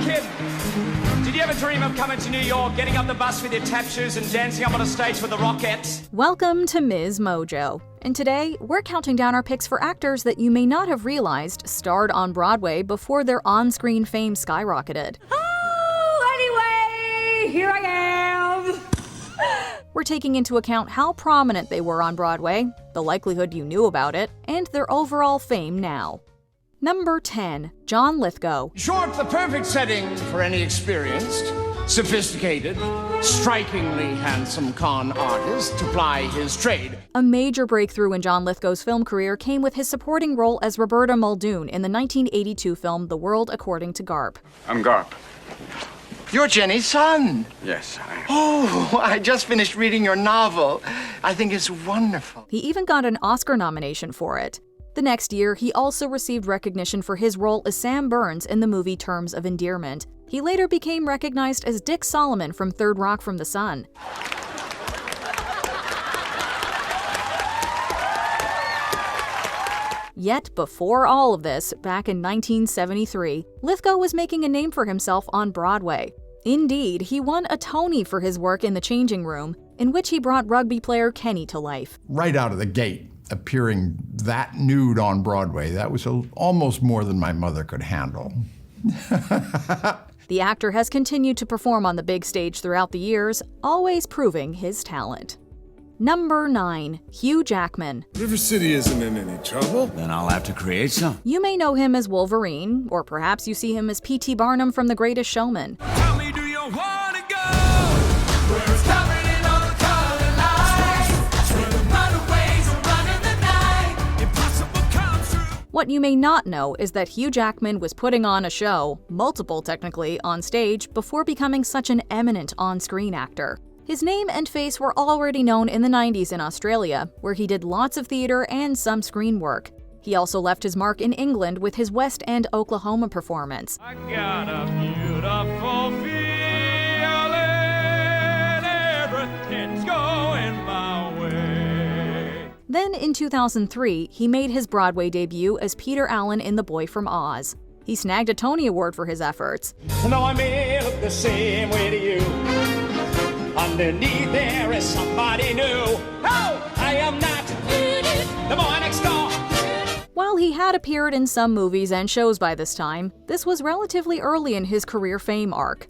kid, did you ever dream of coming to New York, getting up the bus with your tap shoes and dancing up on a stage with the Rockettes? Welcome to MsMojo. And today, we're counting down our picks for actors that you may not have realized starred on Broadway before their on-screen fame skyrocketed. Oh, anyway, here I am! We're taking into account how prominent they were on Broadway, the likelihood you knew about it, and their overall fame now. Number 10. John Lithgow. Short, the perfect setting for any experienced, sophisticated, strikingly handsome con artist to ply his trade. A major breakthrough in John Lithgow's film career came with his supporting role as Roberta Muldoon in the 1982 film The World According to Garp. I'm Garp. You're Jenny's son. Yes, I am. Oh, I just finished reading your novel. I think it's wonderful. He even got an Oscar nomination for it. The next year, he also received recognition for his role as Sam Burns in the movie Terms of Endearment. He later became recognized as Dick Solomon from Third Rock from the Sun. Yet before all of this, back in 1973, Lithgow was making a name for himself on Broadway. Indeed, he won a Tony for his work in The Changing Room, in which he brought rugby player Kenny to life. Right out of the gate, appearing that nude on Broadway, that was almost more than my mother could handle. The actor has continued to perform on the big stage throughout the years, always proving his talent. Number 9. Hugh Jackman. River City isn't in any trouble. Then I'll have to create some. You may know him as Wolverine, or perhaps you see him as P.T. Barnum from The Greatest Showman. Tell me, do you want to go? Where it's covered in all the color lights, where the runaways are running the night. Impossible comes true. What you may not know is that Hugh Jackman was putting on a show, multiple technically, on stage before becoming such an eminent on-screen actor. His name and face were already known in the 90s in Australia, where he did lots of theater and some screen work. He also left his mark in England with his West End, Oklahoma performance. I got a beautiful feeling, everything's going my way. Then in 2003, he made his Broadway debut as Peter Allen in The Boy from Oz. He snagged a Tony Award for his efforts. No, I may look the same way to you. Underneath there is somebody new. Oh, I am not the boy next door. While he had appeared in some movies and shows by this time, this was relatively early in his career fame arc.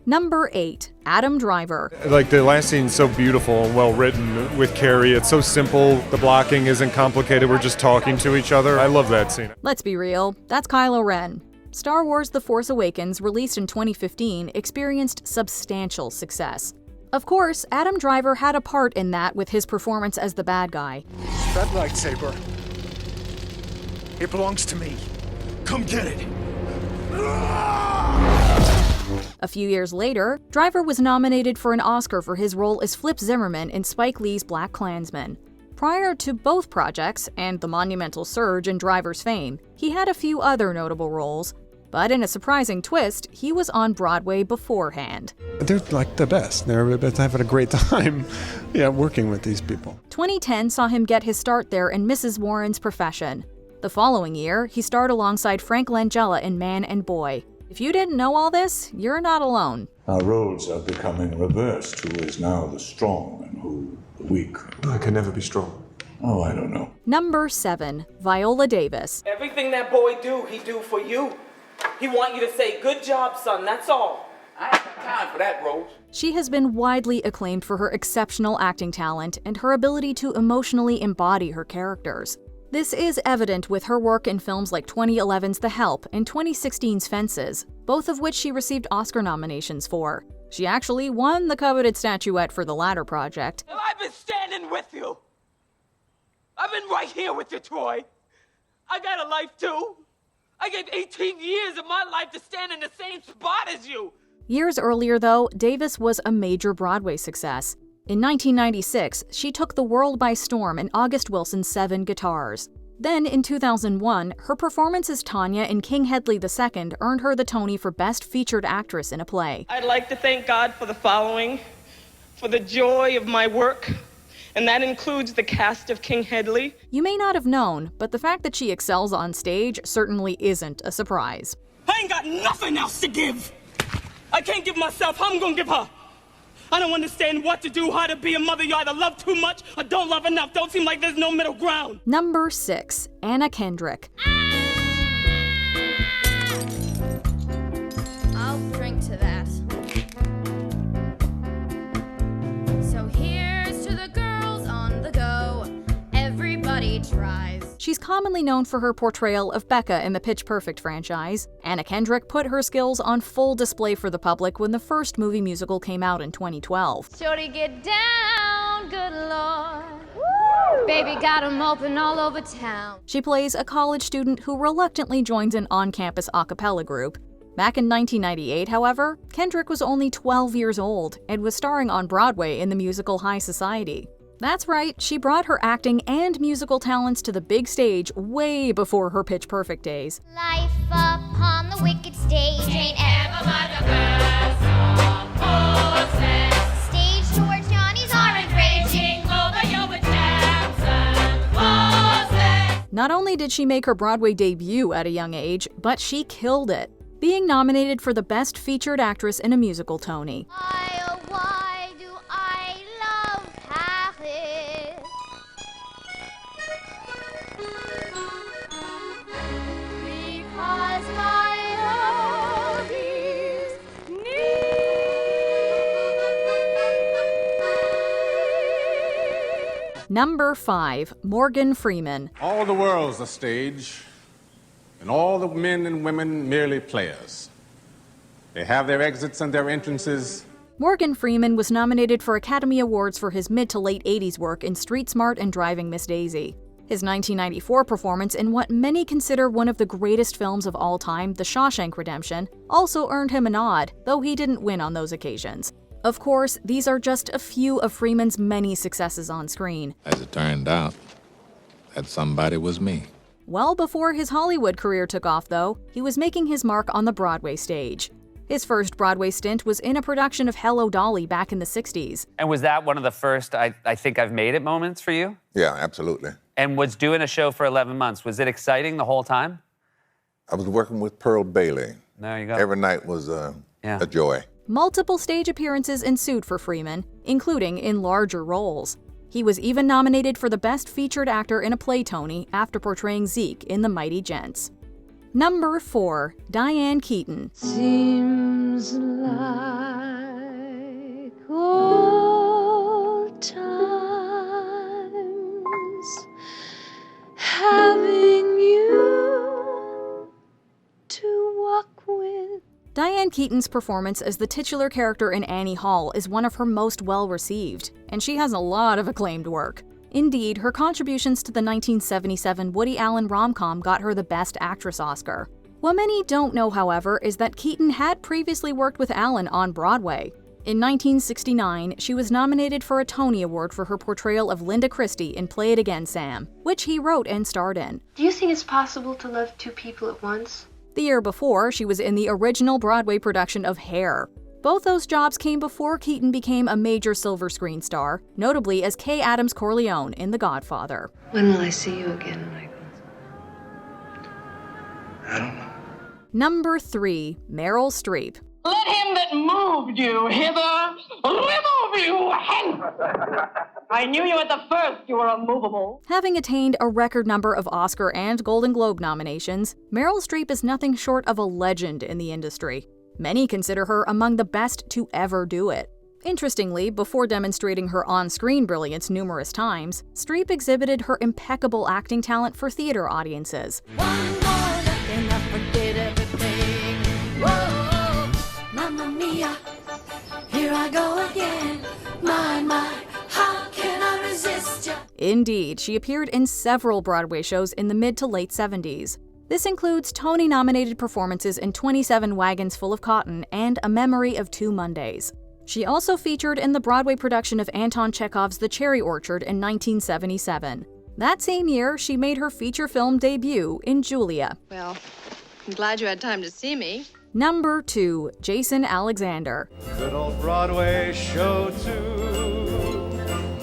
Number 8. Adam Driver. Like, the last scene's so beautiful and well written with Carrie. It's so simple. The blocking isn't complicated. We're just talking to each other. I love that scene. Let's be real, that's Kylo Ren. Star Wars The Force Awakens, released in 2015, experienced substantial success. Of course, Adam Driver had a part in that with his performance as the bad guy. That lightsaber, it belongs to me. Come get it. A few years later, Driver was nominated for an Oscar for his role as Flip Zimmerman in Spike Lee's BlacKkKlansman. Prior to both projects, and the monumental surge in Driver's fame, he had a few other notable roles. But in a surprising twist, he was on Broadway beforehand. They're like the best. They're having a great time working with these people. 2010 saw him get his start there in Mrs. Warren's Profession. The following year, he starred alongside Frank Langella in Man and Boy. If you didn't know all this, you're not alone. Our roles are becoming reversed. Who is now the strong and who the weak? I can never be strong. Oh, I don't know. Number 7. Viola Davis. Everything that boy do, he do for you. He want you to say, good job, son, that's all. I ain't got time for that, Rose. She has been widely acclaimed for her exceptional acting talent and her ability to emotionally embody her characters. This is evident with her work in films like 2011's The Help and 2016's Fences, both of which she received Oscar nominations for. She actually won the coveted statuette for the latter project. I've been standing with you. I've been right here with you, Troy. I got a life too. I gave 18 years of my life to stand in the same spot as you. Years earlier, though, Davis was a major Broadway success. In 1996, she took the world by storm in August Wilson's 7 Guitars. Then, in 2001, her performance as Tanya in King Hedley II earned her the Tony for Best Featured Actress in a Play. I'd like to thank God for the following, for the joy of my work, and that includes the cast of King Hedley. You may not have known, but the fact that she excels on stage certainly isn't a surprise. I ain't got nothing else to give. I can't give myself, I'm gonna give her. I don't understand what to do, how to be a mother. You either love too much or don't love enough. Don't seem like there's no middle ground. Number 6. Anna Kendrick. I'll drink to that. So here's to the girls on the go. Everybody tries. She's commonly known for her portrayal of Becca in the Pitch Perfect franchise. Anna Kendrick put her skills on full display for the public when the first movie musical came out in 2012. Shorty, get down, good lord. Woo! Baby got 'em open all over town. She plays a college student who reluctantly joins an on-campus a cappella group. Back in 1998, however, Kendrick was only 12 years old and was starring on Broadway in the musical High Society. That's right, she brought her acting and musical talents to the big stage way before her Pitch Perfect days. Life upon the wicked stage ain't ever but the birds of horses. Stage door Johnny's orange raging over your Jackson horses. Not only did she make her Broadway debut at a young age, but she killed it, being nominated for the Best Featured Actress in a Musical Tony. Why do I love Paris? Because my love is near. Number 5. Morgan Freeman. All the world's a stage, and all the men and women merely players. They have their exits and their entrances. Morgan Freeman was nominated for Academy Awards for his mid to late 80s work in Street Smart and Driving Miss Daisy. His 1994 performance in what many consider one of the greatest films of all time, The Shawshank Redemption, also earned him a nod, though he didn't win on those occasions. Of course, these are just a few of Freeman's many successes on screen. As it turned out, that somebody was me. Well before his Hollywood career took off, though, he was making his mark on the Broadway stage. His first Broadway stint was in a production of Hello, Dolly back in the 60s. And was that one of the first I think I've made it moments for you? Yeah, absolutely. And was doing a show for 11 months, was it exciting the whole time? I was working with Pearl Bailey. There you go. Every night was a joy. Multiple stage appearances ensued for Freeman, including in larger roles. He was even nominated for the Best Featured Actor in a Play Tony after portraying Zeke in The Mighty Gents. Number 4. Diane Keaton. Seems like old times having you to walk with. Diane Keaton's performance as the titular character in Annie Hall is one of her most well-received, and she has a lot of acclaimed work. Indeed, her contributions to the 1977 Woody Allen rom-com got her the Best Actress Oscar. What many don't know, however, is that Keaton had previously worked with Allen on Broadway. In 1969, she was nominated for a Tony Award for her portrayal of Linda Christie in Play It Again, Sam, which he wrote and starred in. Do you think it's possible to love two people at once? The year before, she was in the original Broadway production of Hair. Both those jobs came before Keaton became a major silver screen star, notably as Kay Adams Corleone in The Godfather. When will I see you again, Michael? I don't know. Number 3. Meryl Streep. Let him that moved you hither remove you hence. I knew you at the first, you were immovable. Having attained a record number of Oscar and Golden Globe nominations, Meryl Streep is nothing short of a legend in the industry. Many consider her among the best to ever do it. Interestingly, before demonstrating her on-screen brilliance numerous times, Streep exhibited her impeccable acting talent for theater audiences. One more look and I forget everything. Whoa, Mamma Mia, here I go again. My, how can I resist ya? Indeed, she appeared in several Broadway shows in the mid to late 70s. This includes Tony-nominated performances in 27 Wagons Full of Cotton and A Memory of Two Mondays. She also featured in the Broadway production of Anton Chekhov's The Cherry Orchard in 1977. That same year, she made her feature film debut in Julia. Well, I'm glad you had time to see me. Number 2. Jason Alexander. Good old Broadway show tune,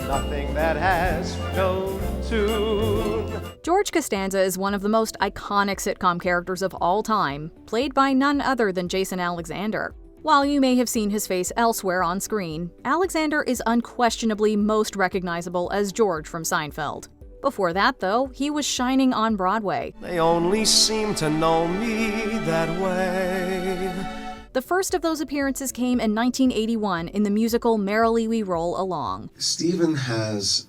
nothing that has no tune. George Costanza is one of the most iconic sitcom characters of all time, played by none other than Jason Alexander. While you may have seen his face elsewhere on screen, Alexander is unquestionably most recognizable as George from Seinfeld. Before that, though, he was shining on Broadway. They only seem to know me that way. The first of those appearances came in 1981 in the musical Merrily We Roll Along. Stephen has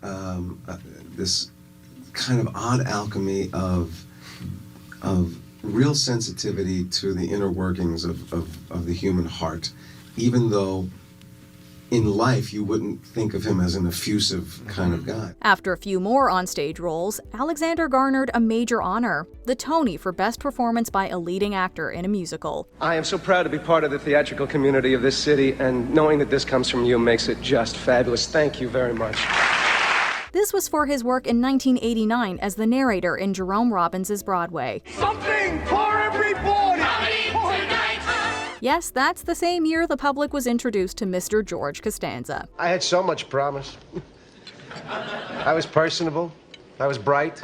this kind of odd alchemy of real sensitivity to the inner workings of the human heart, even though in life you wouldn't think of him as an effusive kind of guy. After a few more onstage roles, Alexander garnered a major honor, the Tony for Best Performance by a Leading Actor in a Musical. I am so proud to be part of the theatrical community of this city, and knowing that this comes from you makes it just fabulous. Thank you very much. This was for his work in 1989 as the narrator in Jerome Robbins' Broadway. Something for everybody! Yes, that's the same year the public was introduced to Mr. George Costanza. I had so much promise. I was personable. I was bright.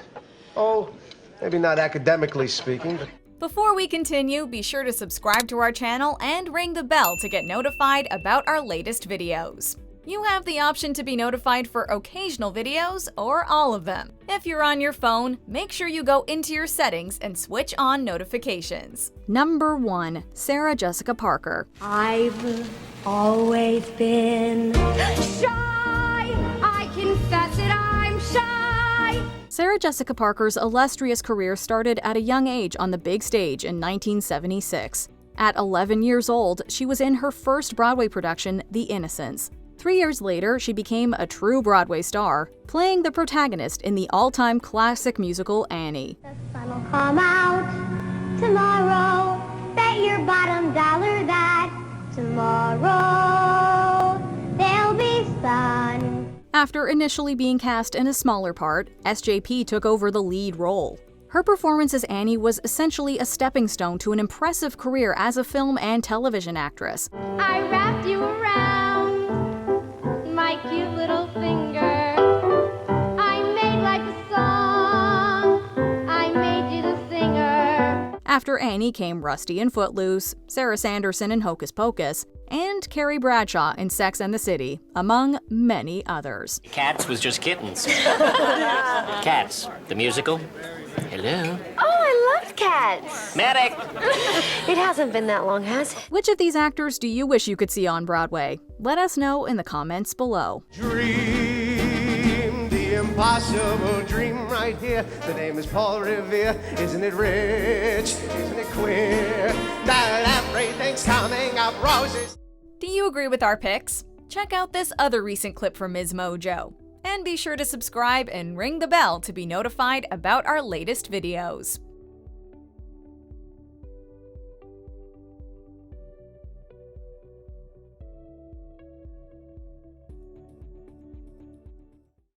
Oh, maybe not academically speaking, but... Before we continue, be sure to subscribe to our channel and ring the bell to get notified about our latest videos. You have the option to be notified for occasional videos or all of them. If you're on your phone, make sure you go into your settings and switch on notifications. Number 1. Sarah Jessica Parker. I've always been shy. I confess it, I'm shy. Sarah Jessica Parker's illustrious career started at a young age on the big stage in 1976. At 11 years old, she was in her first Broadway production, The Innocents. 3 years later, she became a true Broadway star, playing the protagonist in the all-time classic musical Annie. The sun will come out tomorrow. Bet your bottom dollar that tomorrow there'll be sun. After initially being cast in a smaller part, SJP took over the lead role. Her performance as Annie was essentially a stepping stone to an impressive career as a film and television actress. I wrapped you around my cute little finger. I made like a song. I made you the singer. After Annie came Rusty and Footloose, Sarah Sanderson in Hocus Pocus, and Carrie Bradshaw in Sex and the City, among many others. Cats was just kittens. Cats, the musical. Hello. Oh, I loved Cats. Medic! It hasn't been that long, has it? Which of these actors do you wish you could see on Broadway? Let us know in the comments below. Dream the impossible dream right here. The name is Paul Revere. Isn't it rich? Isn't it queer? That everything's coming up roses. Do you agree with our picks? Check out this other recent clip from MsMojo. And be sure to subscribe and ring the bell to be notified about our latest videos.